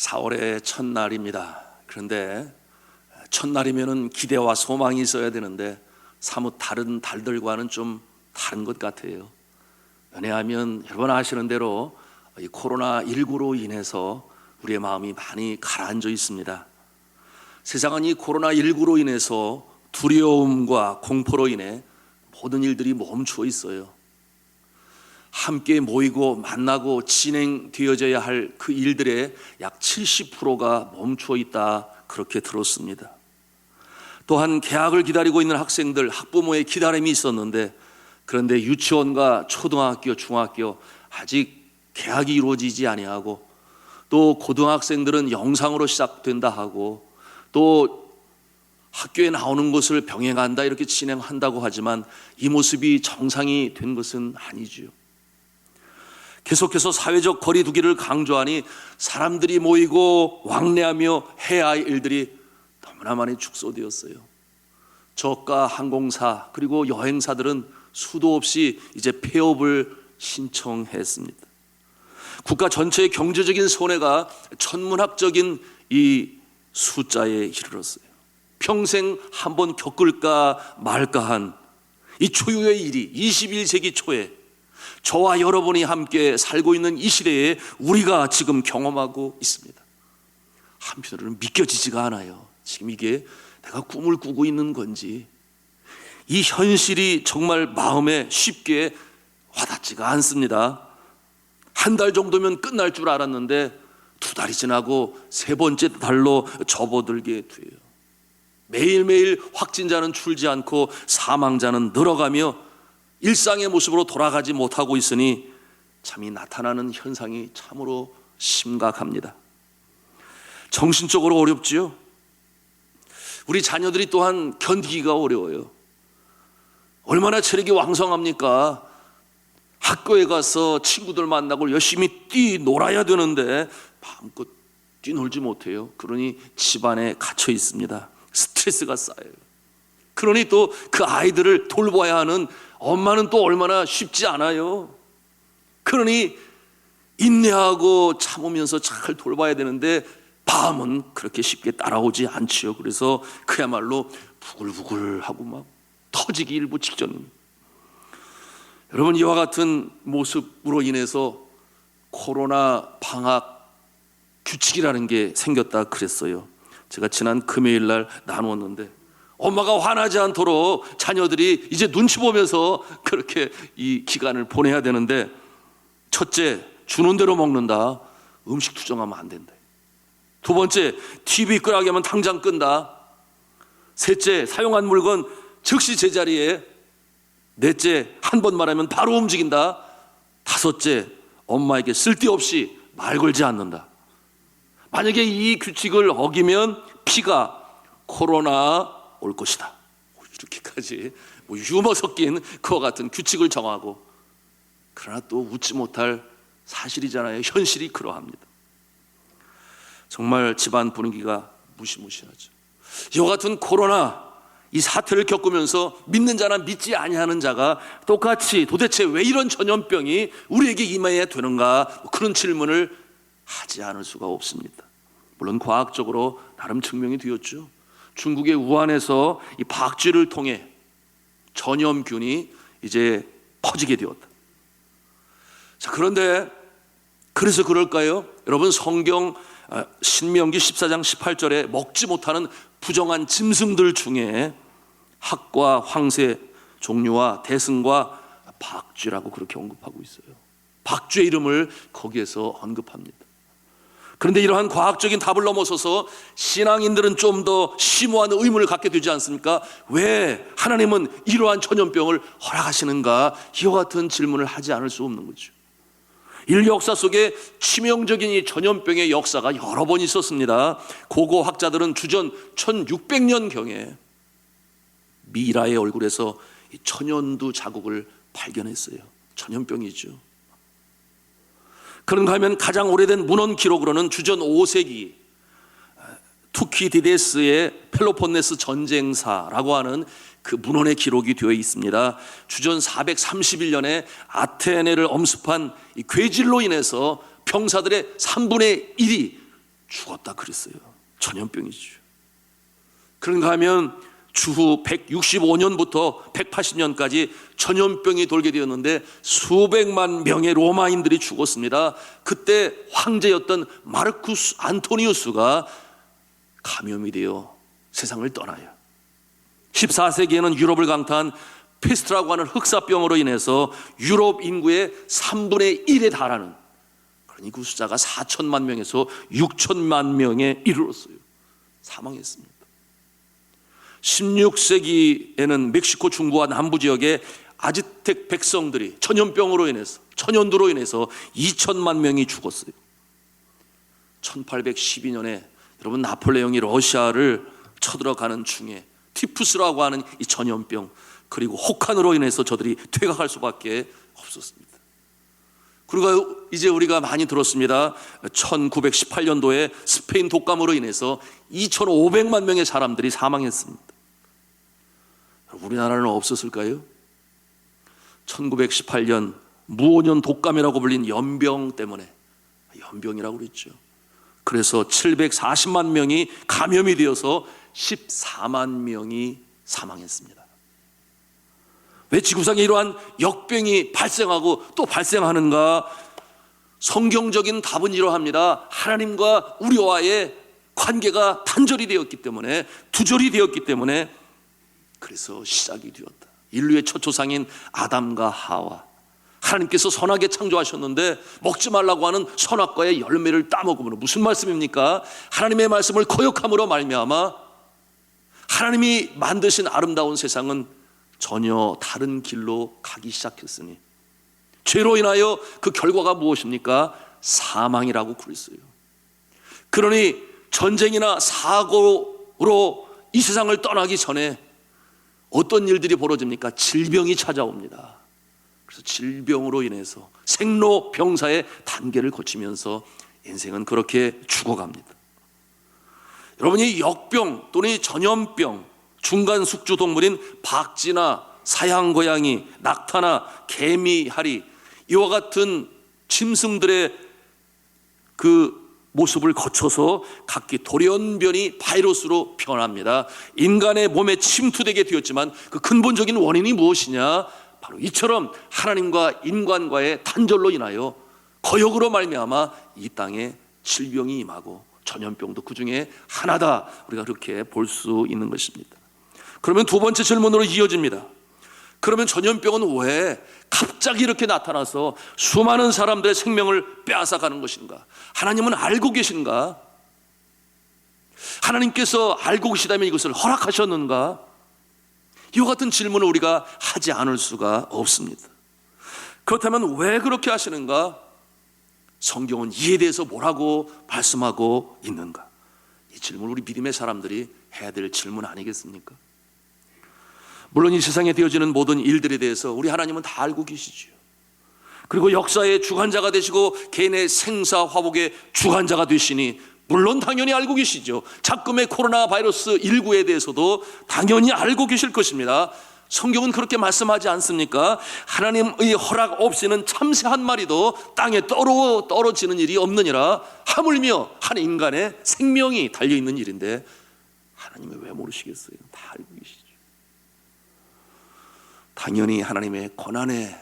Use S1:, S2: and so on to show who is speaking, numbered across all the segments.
S1: 4월의 첫날입니다. 그런데 첫날이면은 기대와 소망이 있어야 되는데 사뭇 다른 달들과는 좀 다른 것 같아요. 왜냐하면 여러분 아시는 대로 이 코로나19로 인해서 우리의 마음이 많이 가라앉아 있습니다. 세상은 이 코로나19로 인해서 두려움과 공포로 인해 모든 일들이 멈추어 있어요. 함께 모이고 만나고 진행되어져야 할 그 일들의 약 70%가 멈추어 있다, 그렇게 들었습니다. 또한 개학을 기다리고 있는 학생들, 학부모의 기다림이 있었는데, 그런데 유치원과 초등학교, 중학교 아직 개학이 이루어지지 아니하고, 또 고등학생들은 영상으로 시작된다 하고, 또 학교에 나오는 것을 병행한다 이렇게 진행한다고 하지만 이 모습이 정상이 된 것은 아니지요. 계속해서 사회적 거리 두기를 강조하니 사람들이 모이고 왕래하며 해야 할 일들이 너무나 많이 축소되었어요. 저가 항공사 그리고 여행사들은 수도 없이 이제 폐업을 신청했습니다. 국가 전체의 경제적인 손해가 천문학적인 이 숫자에 이르렀어요. 평생 한번 겪을까 말까한 이 초유의 일이 21세기 초에 저와 여러분이 함께 살고 있는 이 시대에 우리가 지금 경험하고 있습니다. 한편으로는 믿겨지지가 않아요. 지금 이게 내가 꿈을 꾸고 있는 건지, 이 현실이 정말 마음에 쉽게 와닿지가 않습니다. 한 달 정도면 끝날 줄 알았는데 2달이 지나고 3번째 달로 접어들게 돼요. 매일매일 확진자는 줄지 않고 사망자는 늘어가며 일상의 모습으로 돌아가지 못하고 있으니 참이 나타나는 현상이 참으로 심각합니다. 정신적으로 어렵지요. 우리 자녀들이 또한 견디기가 어려워요. 얼마나 체력이 왕성합니까? 학교에 가서 친구들 만나고 열심히 뛰놀아야 되는데 마음껏 뛰놀지 못해요. 그러니 집안에 갇혀 있습니다. 스트레스가 쌓여요. 그러니 또 그 아이들을 돌봐야 하는 엄마는 또 얼마나 쉽지 않아요. 그러니 인내하고 참으면서 잘 돌봐야 되는데 마음은 그렇게 쉽게 따라오지 않지요. 그래서 그야말로 부글부글하고 막 터지기 일부 직전입니다. 여러분, 이와 같은 모습으로 인해서 코로나 방학 규칙이라는 게 생겼다 그랬어요. 제가 지난 금요일 날 나누었는데, 엄마가 화나지 않도록 자녀들이 이제 눈치 보면서 그렇게 이 기간을 보내야 되는데, 첫째, 주는 대로 먹는다. 음식 투정하면 안 된다. 2번째, TV 끄라고 하면 당장 끈다. 셋째, 사용한 물건 즉시 제자리에. 넷째, 한 번 말하면 바로 움직인다. 5째, 엄마에게 쓸데없이 말 걸지 않는다. 만약에 이 규칙을 어기면 피가 코로나 올 것이다. 이렇게까지 유머 섞인 그와 같은 규칙을 정하고, 그러나 또 웃지 못할 사실이잖아요. 현실이 그러합니다. 정말 집안 분위기가 무시무시하죠. 이와 같은 코로나 이 사태를 겪으면서 믿는 자나 믿지 아니하는 자가 똑같이 도대체 왜 이런 전염병이 우리에게 임해야 되는가, 그런 질문을 하지 않을 수가 없습니다. 물론 과학적으로 나름 증명이 되었죠. 중국의 우한에서 이 박쥐를 통해 전염균이 이제 퍼지게 되었다. 자, 그런데 그래서 그럴까요? 여러분, 성경 신명기 14장 18절에 먹지 못하는 부정한 짐승들 중에 학과 황새 종류와 대승과 박쥐라고 그렇게 언급하고 있어요. 박쥐의 이름을 거기에서 언급합니다. 그런데 이러한 과학적인 답을 넘어서서 신앙인들은 좀 더 심오한 의문을 갖게 되지 않습니까? 왜 하나님은 이러한 전염병을 허락하시는가? 이와 같은 질문을 하지 않을 수 없는 거죠. 인류 역사 속에 치명적인 이 전염병의 역사가 여러 번 있었습니다. 고고 학자들은 주전 1600년경에 미라의 얼굴에서 이 천연두 자국을 발견했어요. 전염병이죠. 그런가 하면 가장 오래된 문헌 기록으로는 주전 5세기 투키디데스의 펠로폰네스 전쟁사라고 하는 그 문헌의 기록이 되어 있습니다. 주전 431년에 아테네를 엄습한 이 괴질로 인해서 병사들의 3분의 1이 죽었다 그랬어요. 전염병이죠. 그런가 하면 주후 165년부터 180년까지 전염병이 돌게 되었는데 수백만 명의 로마인들이 죽었습니다. 그때 황제였던 마르쿠스 안토니우스가 감염이 되어 세상을 떠나요. 14세기에는 유럽을 강타한 페스트라고 하는 흑사병으로 인해서 유럽 인구의 3분의 1에 달하는, 그러니 그 숫자가 4천만 명에서 6천만 명에 이르렀어요. 사망했습니다. 16세기에는 멕시코 중부와 남부 지역의 아즈텍 백성들이 전염병으로 인해서, 천연두로 인해서 2천만 명이 죽었어요. 1812년에 여러분 나폴레옹이 러시아를 쳐들어가는 중에 티푸스라고 하는 이 전염병, 그리고 혹한으로 인해서 저들이 퇴각할 수밖에 없었습니다. 그리고 이제 우리가 많이 들었습니다. 1918년도에 스페인 독감으로 인해서 2,500만 명의 사람들이 사망했습니다. 우리나라는 없었을까요? 1918년 무오년 독감이라고 불린 연병 때문에, 연병이라고 그랬죠. 그래서 740만 명이 감염이 되어서 14만 명이 사망했습니다. 왜 지구상에 이러한 역병이 발생하고 또 발생하는가? 성경적인 답은 이러합니다. 하나님과 우리와의 관계가 단절이 되었기 때문에, 두절이 되었기 때문에 그래서 시작이 되었다. 인류의 첫 조상인 아담과 하와, 하나님께서 선하게 창조하셨는데 먹지 말라고 하는 선악과의 열매를 따먹음으로, 무슨 말씀입니까? 하나님의 말씀을 거역함으로 말미암아 하나님이 만드신 아름다운 세상은 전혀 다른 길로 가기 시작했으니, 죄로 인하여 그 결과가 무엇입니까? 사망이라고 그랬어요. 그러니 전쟁이나 사고로 이 세상을 떠나기 전에 어떤 일들이 벌어집니까? 질병이 찾아옵니다. 그래서 질병으로 인해서 생로병사의 단계를 거치면서 인생은 그렇게 죽어갑니다. 여러분이 역병 또는 이 전염병, 중간 숙주 동물인 박쥐나 사양고양이, 낙타나 개미하리, 이와 같은 짐승들의 그 모습을 거쳐서 각기 돌연변이 바이러스로 변합니다. 인간의 몸에 침투되게 되었지만 그 근본적인 원인이 무엇이냐? 바로 이처럼 하나님과 인간과의 단절로 인하여 거역으로 말미암아 이 땅에 질병이 임하고 전염병도 그 중에 하나다, 우리가 그렇게 볼 수 있는 것입니다. 그러면 두 번째 질문으로 이어집니다. 그러면 전염병은 왜 갑자기 이렇게 나타나서 수많은 사람들의 생명을 빼앗아가는 것인가? 하나님은 알고 계신가? 하나님께서 알고 계시다면 이것을 허락하셨는가? 이와 같은 질문을 우리가 하지 않을 수가 없습니다. 그렇다면 왜 그렇게 하시는가? 성경은 이에 대해서 뭐라고 말씀하고 있는가? 이 질문, 우리 믿음의 사람들이 해야 될 질문 아니겠습니까? 물론 이 세상에 되어지는 모든 일들에 대해서 우리 하나님은 다 알고 계시죠. 그리고 역사의 주관자가 되시고 개인의 생사 화복의 주관자가 되시니 물론 당연히 알고 계시죠. 작금의 코로나 바이러스 19에 대해서도 당연히 알고 계실 것입니다. 성경은 그렇게 말씀하지 않습니까? 하나님의 허락 없이는 참새 한 마리도 땅에 떨어지는 일이 없느니라. 하물며 한 인간의 생명이 달려있는 일인데 하나님은 왜 모르시겠어요? 다 알고 계시죠. 당연히 하나님의 권한에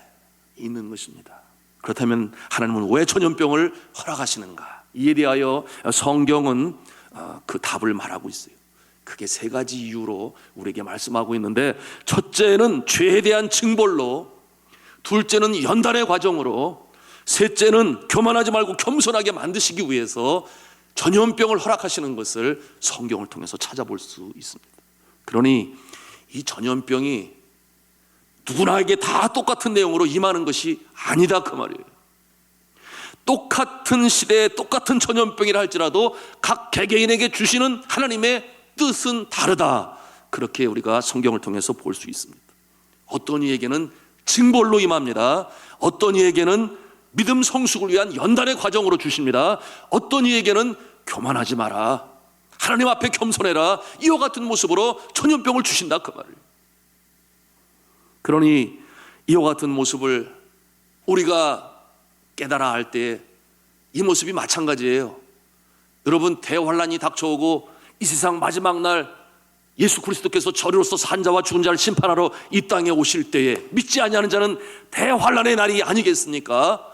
S1: 있는 것입니다. 그렇다면 하나님은 왜 전염병을 허락하시는가? 이에 대하여 성경은 그 답을 말하고 있어요. 크게 세 가지 이유로 우리에게 말씀하고 있는데, 첫째는 죄에 대한 징벌로, 둘째는 연단의 과정으로, 셋째는 교만하지 말고 겸손하게 만드시기 위해서 전염병을 허락하시는 것을 성경을 통해서 찾아볼 수 있습니다. 그러니 이 전염병이 누구나에게 다 똑같은 내용으로 임하는 것이 아니다 그 말이에요. 똑같은 시대에 똑같은 전염병이라 할지라도 각 개개인에게 주시는 하나님의 뜻은 다르다, 그렇게 우리가 성경을 통해서 볼 수 있습니다. 어떤 이에게는 징벌로 임합니다. 어떤 이에게는 믿음 성숙을 위한 연단의 과정으로 주십니다. 어떤 이에게는 교만하지 마라, 하나님 앞에 겸손해라, 이와 같은 모습으로 전염병을 주신다 그 말이에요. 그러니 이와 같은 모습을 우리가 깨달아 할 때 이 모습이 마찬가지예요. 여러분, 대환란이 닥쳐오고 이 세상 마지막 날 예수 그리스도께서 저리로서 산 자와 죽은 자를 심판하러 이 땅에 오실 때에 믿지 아니하는 자는 대환란의 날이 아니겠습니까?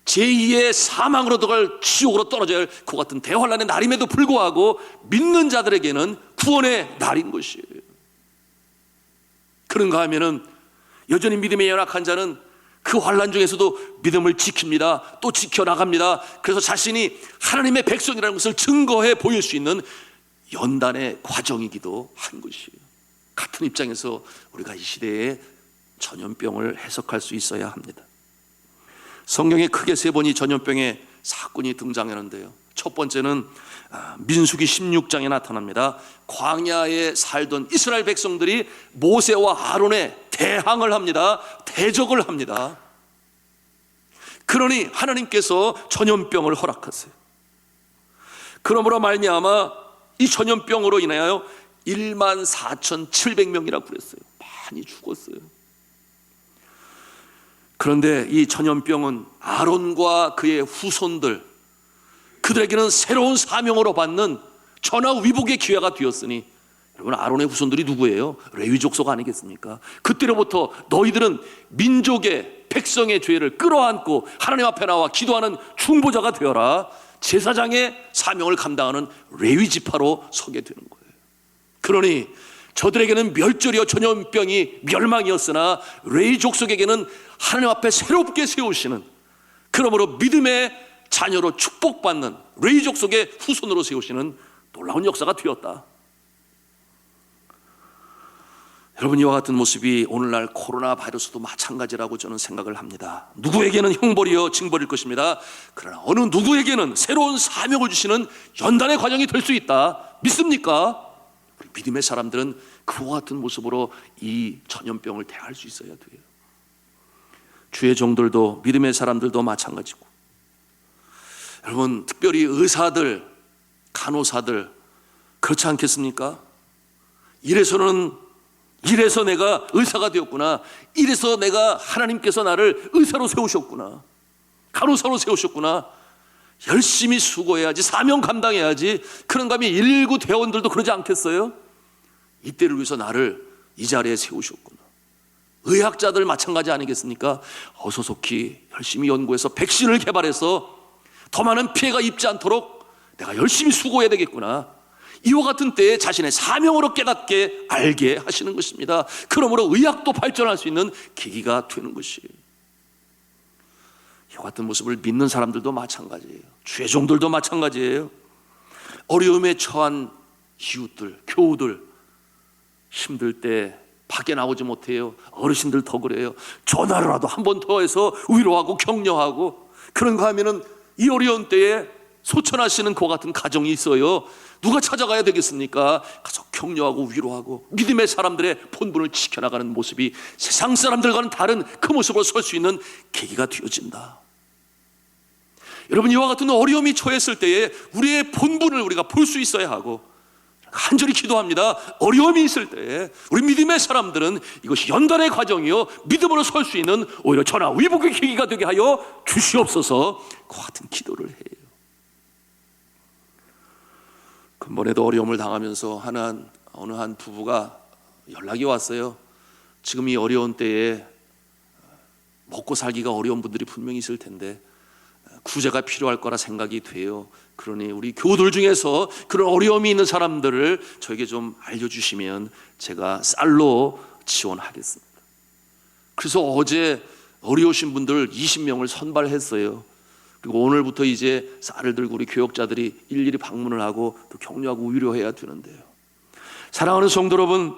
S1: 제2의 사망으로 들어갈 지옥으로 떨어져야 할 그 같은 대환란의 날임에도 불구하고 믿는 자들에게는 구원의 날인 것이에요. 그런가 하면은 여전히 믿음에 연약한 자는 그 환란 중에서도 믿음을 지킵니다. 또 지켜나갑니다. 그래서 자신이 하나님의 백성이라는 것을 증거해 보일 수 있는 연단의 과정이기도 한 것이에요. 같은 입장에서 우리가 이 시대의 전염병을 해석할 수 있어야 합니다. 성경에 크게 세 번이 전염병의 사건이 등장하는데요. 첫 번째는 민수기 16장에 나타납니다. 광야에 살던 이스라엘 백성들이 모세와 아론의 대항을 합니다. 대적을 합니다. 그러니 하나님께서 전염병을 허락하세요. 그러므로 말미암아 이 전염병으로 인하여 14,700명이라고 그랬어요. 많이 죽었어요. 그런데 이 전염병은 아론과 그의 후손들, 그들에게는 새로운 사명으로 받는 전화위복의 기회가 되었으니, 여러분, 아론의 후손들이 누구예요? 레위 족속 아니겠습니까? 그때로부터 너희들은 민족의 백성의 죄를 끌어안고 하나님 앞에 나와 기도하는 중보자가 되어라. 제사장의 사명을 감당하는 레위 지파로 서게 되는 거예요. 그러니 저들에게는 멸절이요 전염병이 멸망이었으나 레위 족속에게는 하나님 앞에 새롭게 세우시는, 그러므로 믿음의 자녀로 축복받는 레위 족속의 후손으로 세우시는 놀라운 역사가 되었다. 여러분, 이와 같은 모습이 오늘날 코로나 바이러스도 마찬가지라고 저는 생각을 합니다. 누구에게는 형벌이요 징벌일 것입니다. 그러나 어느 누구에게는 새로운 사명을 주시는 연단의 과정이 될 수 있다. 믿습니까? 우리 믿음의 사람들은 그와 같은 모습으로 이 전염병을 대할 수 있어야 돼요. 주의 종들도 믿음의 사람들도 마찬가지고, 여러분, 특별히 의사들, 간호사들, 그렇지 않겠습니까? 이래서 내가 의사가 되었구나, 이래서 내가 하나님께서 나를 의사로 세우셨구나, 간호사로 세우셨구나, 열심히 수고해야지, 사명 감당해야지. 그런가 하면 119 대원들도 그러지 않겠어요? 이때를 위해서 나를 이 자리에 세우셨구나. 의학자들 마찬가지 아니겠습니까? 어서 속히 열심히 연구해서 백신을 개발해서 더 많은 피해가 입지 않도록 내가 열심히 수고해야 되겠구나. 이와 같은 때에 자신의 사명으로 깨닫게 알게 하시는 것입니다. 그러므로 의학도 발전할 수 있는 계기가 되는 것이에요. 이와 같은 모습을 믿는 사람들도 마찬가지예요. 주의 종들도 마찬가지예요. 어려움에 처한 이웃들, 교우들, 힘들 때 밖에 나오지 못해요. 어르신들 더 그래요. 전화로라도 한 번 더 해서 위로하고 격려하고, 그런가 하면은 이 어려운 때에 소천하시는 그 같은 가정이 있어요. 누가 찾아가야 되겠습니까? 가서 격려하고 위로하고 믿음의 사람들의 본분을 지켜나가는 모습이 세상 사람들과는 다른 그 모습으로 설 수 있는 계기가 되어진다. 여러분, 이와 같은 어려움이 처했을 때에 우리의 본분을 우리가 볼 수 있어야 하고, 간절히 기도합니다. 어려움이 있을 때에 우리 믿음의 사람들은 이것이 연단의 과정이요 믿음으로 설 수 있는 오히려 전화위복의 계기가 되게 하여 주시옵소서. 그 같은 기도를 해요. 근본에도 어려움을 당하면서 어느 한 부부가 연락이 왔어요. 지금 이 어려운 때에 먹고 살기가 어려운 분들이 분명히 있을 텐데 구제가 필요할 거라 생각이 돼요. 그러니 우리 교우들 중에서 그런 어려움이 있는 사람들을 저에게 좀 알려주시면 제가 쌀로 지원하겠습니다. 그래서 어제 어려우신 분들 20명을 선발했어요. 그리고 오늘부터 이제 쌀을 들고 우리 교역자들이 일일이 방문을 하고 또 격려하고 위로해야 되는데요. 사랑하는 성도 여러분,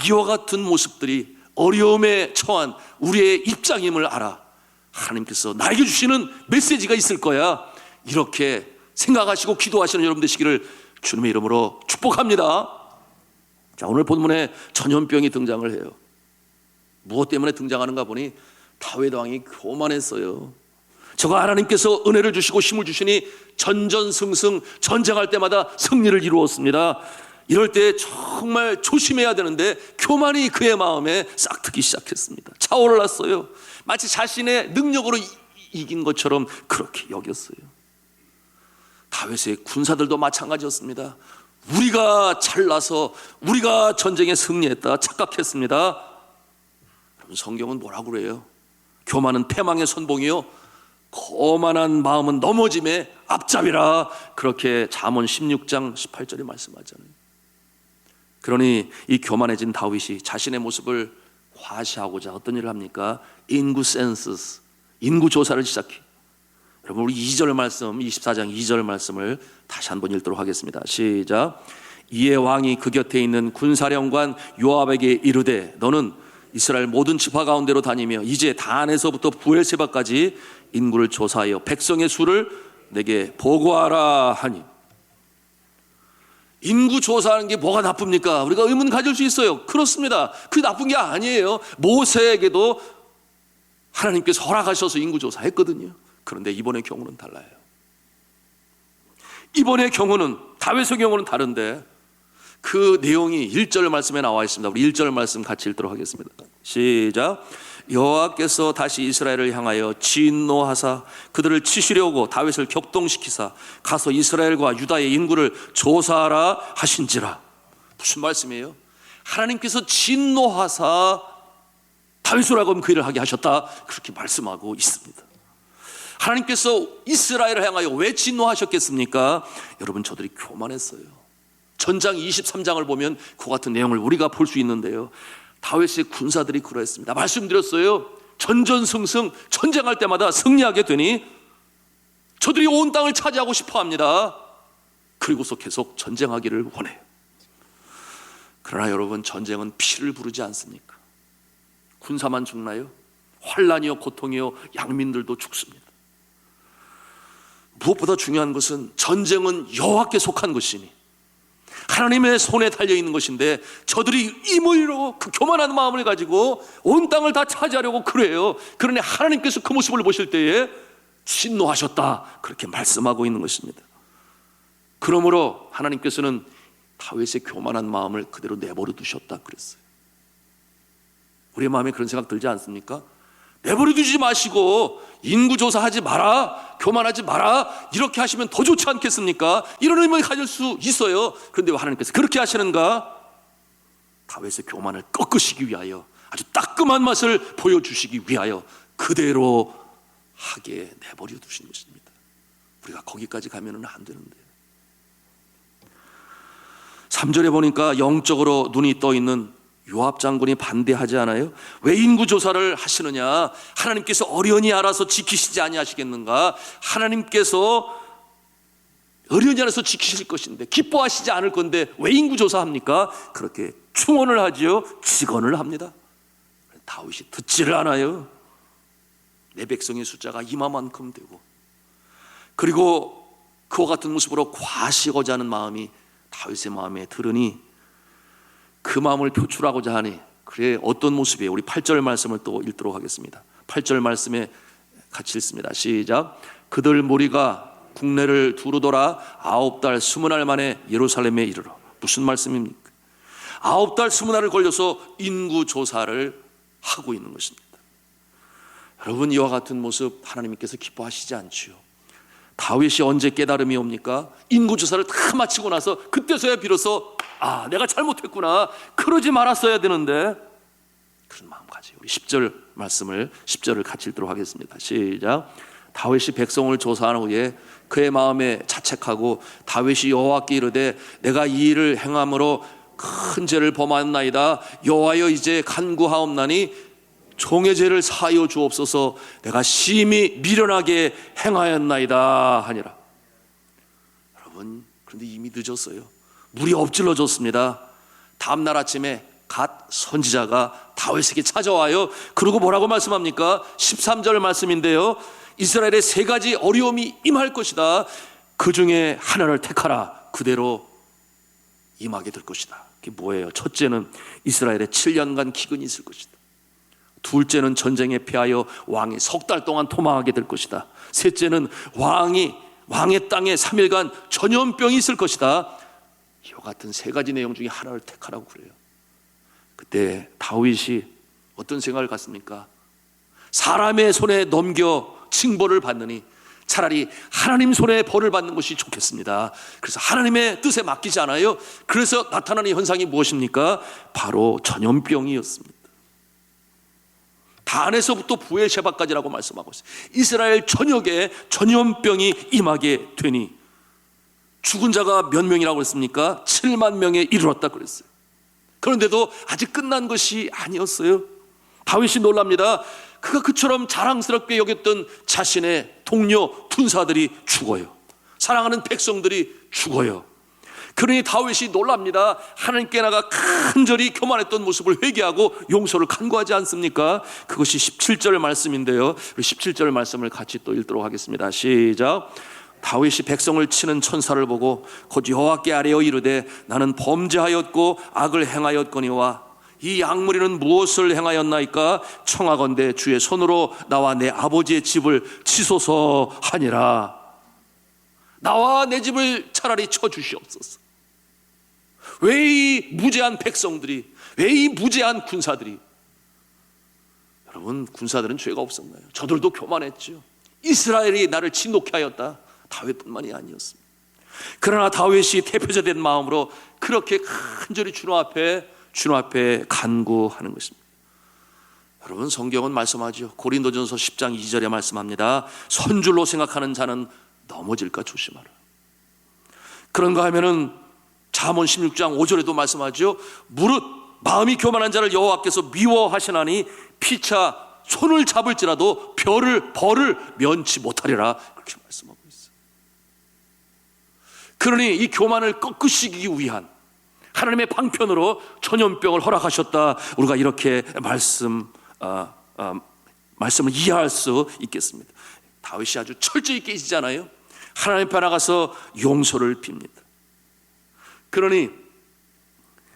S1: 이와 같은 모습들이 어려움에 처한 우리의 입장임을 알아 하나님께서 나에게 주시는 메시지가 있을 거야, 이렇게 생각하시고 기도하시는 여러분 되시기를 주님의 이름으로 축복합니다. 자, 오늘 본문에 전염병이 등장을 해요. 무엇 때문에 등장하는가 보니 다윗 왕이 교만했어요. 저가 하나님께서 은혜를 주시고 힘을 주시니 전전승승 전쟁할 때마다 승리를 이루었습니다. 이럴 때 정말 조심해야 되는데 교만이 그의 마음에 싹트기 시작했습니다. 차올랐어요. 마치 자신의 능력으로 이긴 것처럼 그렇게 여겼어요. 다윗의 군사들도 마찬가지였습니다. 우리가 잘나서 우리가 전쟁에 승리했다 착각했습니다. 그럼 성경은 뭐라고 그래요? 교만은 패망의 선봉이요 거만한 마음은 넘어짐의 앞잡이라, 그렇게 잠언 16장 18절에 말씀하잖아요. 그러니 이 교만해진 다윗이 자신의 모습을 과시하고자 어떤 일을 합니까? 인구 센서스, 인구 조사를 시작해. 여러분, 우리 2절 말씀, 24장 2절 말씀을 다시 한번 읽도록 하겠습니다. 시작. 이에 왕이 그 곁에 있는 군사령관 요압에게 이르되 너는 이스라엘 모든 지파 가운데로 다니며 이제 단에서부터 부엘세바까지 인구를 조사하여 백성의 수를 내게 보고하라 하니. 인구 조사하는 게 뭐가 나쁩니까? 우리가 의문 가질 수 있어요. 그렇습니다. 그게 나쁜 게 아니에요. 모세에게도 하나님께서 허락하셔서 인구 조사했거든요. 그런데 이번의 경우는 달라요. 이번의 경우는, 다윗의 경우는 다른데 그 내용이 1절 말씀에 나와 있습니다. 우리 1절 말씀 같이 읽도록 하겠습니다. 시작. 여호와께서 다시 이스라엘을 향하여 진노하사 그들을 치시려고 다윗을 격동시키사 가서 이스라엘과 유다의 인구를 조사하라 하신지라. 무슨 말씀이에요? 하나님께서 진노하사 다윗을 하고 그 일을 하게 하셨다, 그렇게 말씀하고 있습니다. 하나님께서 이스라엘을 향하여 왜 진노하셨겠습니까? 여러분, 저들이 교만했어요. 전장 23장을 보면 그 같은 내용을 우리가 볼 수 있는데요, 다윗의 군사들이 그러했습니다. 말씀드렸어요. 전전승승, 전쟁할 때마다 승리하게 되니 저들이 온 땅을 차지하고 싶어 합니다. 그리고서 계속 전쟁하기를 원해요. 그러나 여러분, 전쟁은 피를 부르지 않습니까? 군사만 죽나요? 환란이요 고통이요 양민들도 죽습니다. 무엇보다 중요한 것은 전쟁은 여호와께 속한 것이니 하나님의 손에 달려있는 것인데, 저들이 임의로 그 교만한 마음을 가지고 온 땅을 다 차지하려고 그래요. 그러니 하나님께서 그 모습을 보실 때에 진노하셨다, 그렇게 말씀하고 있는 것입니다. 그러므로 하나님께서는 다윗의 교만한 마음을 그대로 내버려 두셨다 그랬어요. 우리의 마음에 그런 생각 들지 않습니까? 내버려 두지 마시고 인구조사하지 마라, 교만하지 마라, 이렇게 하시면 더 좋지 않겠습니까? 이런 의문을 가질 수 있어요. 그런데 왜 하나님께서 그렇게 하시는가? 다윗의 교만을 꺾으시기 위하여, 아주 따끔한 맛을 보여주시기 위하여 그대로 하게 내버려 두신 것입니다. 우리가 거기까지 가면은 안 되는데. 3절에 보니까 영적으로 눈이 떠 있는 요압 장군이 반대하지 않아요? 왜 인구조사를 하시느냐? 하나님께서 어련히 알아서 지키시지 아니하시겠는가? 하나님께서 어련히 알아서 지키실 것인데, 기뻐하시지 않을 건데 왜 인구조사합니까? 그렇게 충언을 하지요, 직언을 합니다. 다윗이 듣지를 않아요. 내 백성의 숫자가 이마만큼 되고, 그리고 그와 같은 모습으로 과시하고자 하는 마음이 다윗의 마음에 들으니 그 마음을 표출하고자 하니, 그래 어떤 모습이에요? 우리 8절 말씀을 또 읽도록 하겠습니다. 8절 말씀에 같이 읽습니다. 시작. 그들 무리가 국내를 두루돌아 9달 20날 만에 예루살렘에 이르러. 무슨 말씀입니까? 9달 20날을 걸려서 인구조사를 하고 있는 것입니다. 여러분, 이와 같은 모습 하나님께서 기뻐하시지 않지요. 다윗이 언제 깨달음이 옵니까? 인구조사를 다 마치고 나서 그때서야 비로소 내가 잘못했구나, 그러지 말았어야 되는데, 그런 마음 가지요. 우리 10절 말씀을 10절을 같이 읽도록 하겠습니다. 시작. 다윗이 백성을 조사한 후에 그의 마음에 자책하고 다윗이 여호와께 이르되 내가 이 일을 행함으로 큰 죄를 범하였나이다. 여호와여, 이제 간구하옵나니 종의 죄를 사하여 주옵소서. 내가 심히 미련하게 행하였나이다 하니라. 여러분, 그런데 이미 늦었어요. 물이 엎질러졌습니다. 다음날 아침에 갓 선지자가 다윗에게 찾아와요. 그리고 뭐라고 말씀합니까? 13절 말씀인데요, 이스라엘에 3가지 어려움이 임할 것이다. 그 중에 하나를 택하라. 그대로 임하게 될 것이다. 그게 뭐예요? 첫째는 이스라엘에 7년간 기근이 있을 것이다. 둘째는 전쟁에 패하여 왕이 3달 동안 도망하게 될 것이다. 셋째는 왕의 땅에 3일간 전염병이 있을 것이다. 이와 같은 3가지 내용 중에 하나를 택하라고 그래요. 그때 다윗이 어떤 생각을 갖습니까? 사람의 손에 넘겨 징벌을 받느니 차라리 하나님 손에 벌을 받는 것이 좋겠습니다. 그래서 하나님의 뜻에 맡기지 않아요. 그래서 나타나는 현상이 무엇입니까? 바로 전염병이었습니다. 단에서부터 부엘셰바까지라고 말씀하고 있어요. 이스라엘 전역에 전염병이 임하게 되니 죽은 자가 몇 명이라고 했습니까? 7만 명에 이르렀다 그랬어요. 그런데도 아직 끝난 것이 아니었어요. 다윗이 놀랍니다. 그가 그처럼 자랑스럽게 여겼던 자신의 동료 군사들이 죽어요. 사랑하는 백성들이 죽어요. 그러니 다윗이 놀랍니다. 하나님께 나가 간절히 교만했던 모습을 회개하고 용서를 간구하지 않습니까? 그것이 17절 말씀인데요. 17절 말씀을 같이 또 읽도록 하겠습니다. 시작. 다윗이 백성을 치는 천사를 보고 곧 여호와께 아뢰어 이르되 나는 범죄하였고 악을 행하였거니와 이 악무리는 무엇을 행하였나이까? 청하건대 주의 손으로 나와 내 아버지의 집을 치소서 하니라. 나와 내 집을 차라리 쳐주시옵소서. 왜 이 무죄한 백성들이, 왜 이 무죄한 군사들이? 여러분, 군사들은 죄가 없었나요? 저들도 교만했죠. 이스라엘이 나를 진노케 하였다. 다윗뿐만이 아니었습니다. 그러나 다윗이 대표자 된 마음으로 그렇게 간절히 주님 앞에 간구하는 것입니다. 여러분, 성경은 말씀하죠. 고린도전서 10장 2절에 말씀합니다. 선줄로 생각하는 자는 넘어질까 조심하라. 그런가 하면은 잠언 16장 5절에도 말씀하죠. 무릇 마음이 교만한 자를 여호와께서 미워하시나니 피차 손을 잡을지라도 벌을 면치 못하리라. 그렇게 말씀하고 있어요. 그러니 이 교만을 꺾으시기 위한 하나님의 방편으로 전염병을 허락하셨다. 우리가 이렇게 말씀을 이해할 수 있겠습니다. 다윗이 아주 철저히 깨지잖아요. 하나님 앞에 나가서 용서를 빕니다. 그러니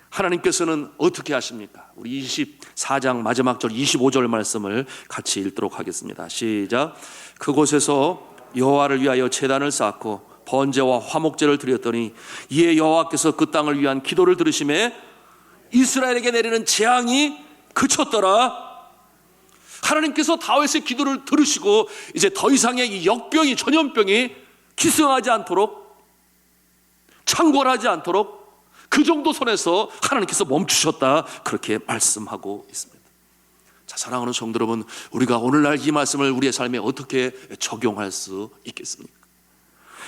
S1: 하나님께서는 어떻게 하십니까? 우리 24장 마지막 절 25절 말씀을 같이 읽도록 하겠습니다. 시작. 그곳에서 여호와를 위하여 제단을 쌓고 번제와 화목제를 드렸더니 이에 여호와께서 그 땅을 위한 기도를 들으심에 이스라엘에게 내리는 재앙이 그쳤더라. 하나님께서 다윗의 기도를 들으시고 이제 더 이상의 이 역병이, 전염병이 기승하지 않도록, 창궐하지 않도록 그 정도 선에서 하나님께서 멈추셨다. 그렇게 말씀하고 있습니다. 자, 사랑하는 성도 여러분, 우리가 오늘날 이 말씀을 우리의 삶에 어떻게 적용할 수 있겠습니까?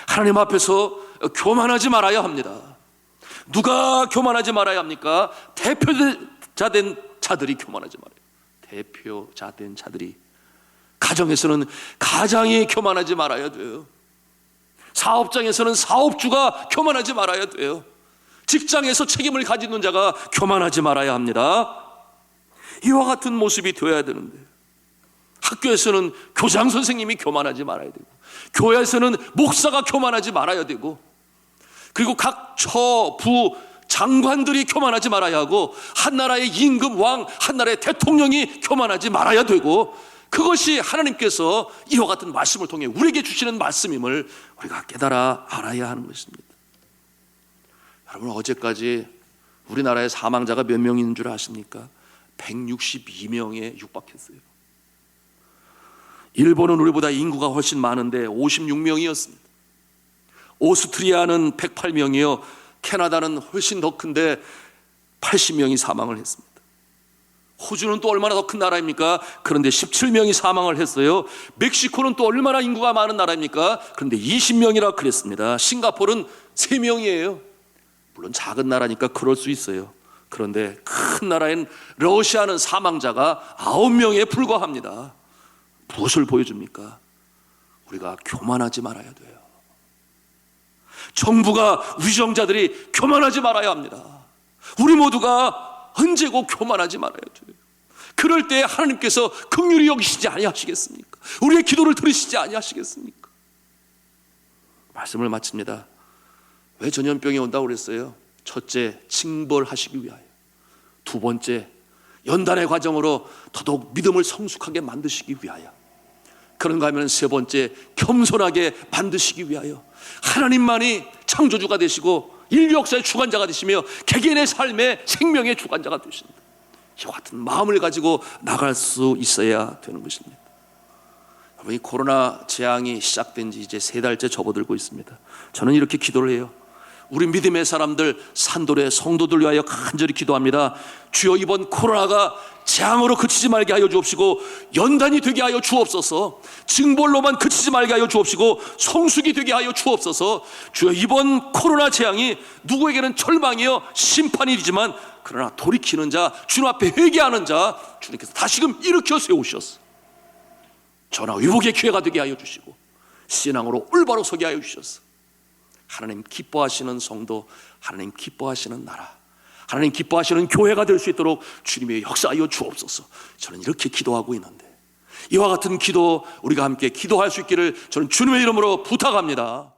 S1: 하나님 앞에서 교만하지 말아야 합니다. 누가 교만하지 말아야 합니까? 대표자 된 자들이 교만하지 말아요. 대표자 된 자들이. 가정에서는 가장이 교만하지 말아야 돼요. 사업장에서는 사업주가 교만하지 말아야 돼요. 직장에서 책임을 가지는 자가 교만하지 말아야 합니다. 이와 같은 모습이 되어야 되는데, 학교에서는 교장 선생님이 교만하지 말아야 되고, 교회에서는 목사가 교만하지 말아야 되고, 그리고 각 처, 부, 장관들이 교만하지 말아야 하고, 한 나라의 임금 왕, 한 나라의 대통령이 교만하지 말아야 되고, 그것이 하나님께서 이와 같은 말씀을 통해 우리에게 주시는 말씀임을 우리가 깨달아 알아야 하는 것입니다. 여러분, 어제까지 우리나라의 사망자가 몇 명인 줄 아십니까? 162명에 육박했어요. 일본은 우리보다 인구가 훨씬 많은데 56명이었습니다. 오스트리아는 108명이요. 캐나다는 훨씬 더 큰데 80명이 사망을 했습니다. 호주는 또 얼마나 더 큰 나라입니까? 그런데 17명이 사망을 했어요. 멕시코는 또 얼마나 인구가 많은 나라입니까? 그런데 20명이라 그랬습니다. 싱가포르는 3명이에요. 물론 작은 나라니까 그럴 수 있어요. 그런데 큰 나라인 러시아는 사망자가 9명에 불과합니다. 무엇을 보여줍니까? 우리가 교만하지 말아야 돼요. 정부가, 위정자들이 교만하지 말아야 합니다. 우리 모두가 언제고 교만하지 말아야 돼요. 그럴 때 하나님께서 긍휼히 여기시지 아니하시겠습니까? 우리의 기도를 들으시지 아니하시겠습니까? 말씀을 마칩니다. 왜 전염병이 온다고 그랬어요? 첫째, 징벌하시기 위하여. 두 번째, 연단의 과정으로 더더욱 믿음을 성숙하게 만드시기 위하여. 그런가 하면 세 번째, 겸손하게 만드시기 위하여. 하나님만이 창조주가 되시고 인류 역사의 주관자가 되시며 개개인의 삶의 생명의 주관자가 되십니다. 이와 같은 마음을 가지고 나갈 수 있어야 되는 것입니다. 이 코로나 재앙이 시작된 지 이제 3달째 접어들고 있습니다. 저는 이렇게 기도를 해요. 우리 믿음의 사람들, 산돌의 성도들 위하여 간절히 기도합니다. 주여, 이번 코로나가 재앙으로 그치지 말게 하여 주옵시고, 연단이 되게 하여 주옵소서. 징벌로만 그치지 말게 하여 주옵시고, 성숙이 되게 하여 주옵소서. 주여, 이번 코로나 재앙이 누구에게는 절망이요 심판이지만, 그러나 돌이키는 자, 주님 앞에 회개하는 자 주님께서 다시금 일으켜 세우셨어. 전화 위복의 기회가 되게 하여 주시고, 신앙으로 올바로 서게 하여 주셨어. 하나님 기뻐하시는 성도, 하나님 기뻐하시는 나라, 하나님 기뻐하시는 교회가 될 수 있도록 주님의 역사하여 주옵소서. 저는 이렇게 기도하고 있는데, 이와 같은 기도 우리가 함께 기도할 수 있기를 저는 주님의 이름으로 부탁합니다.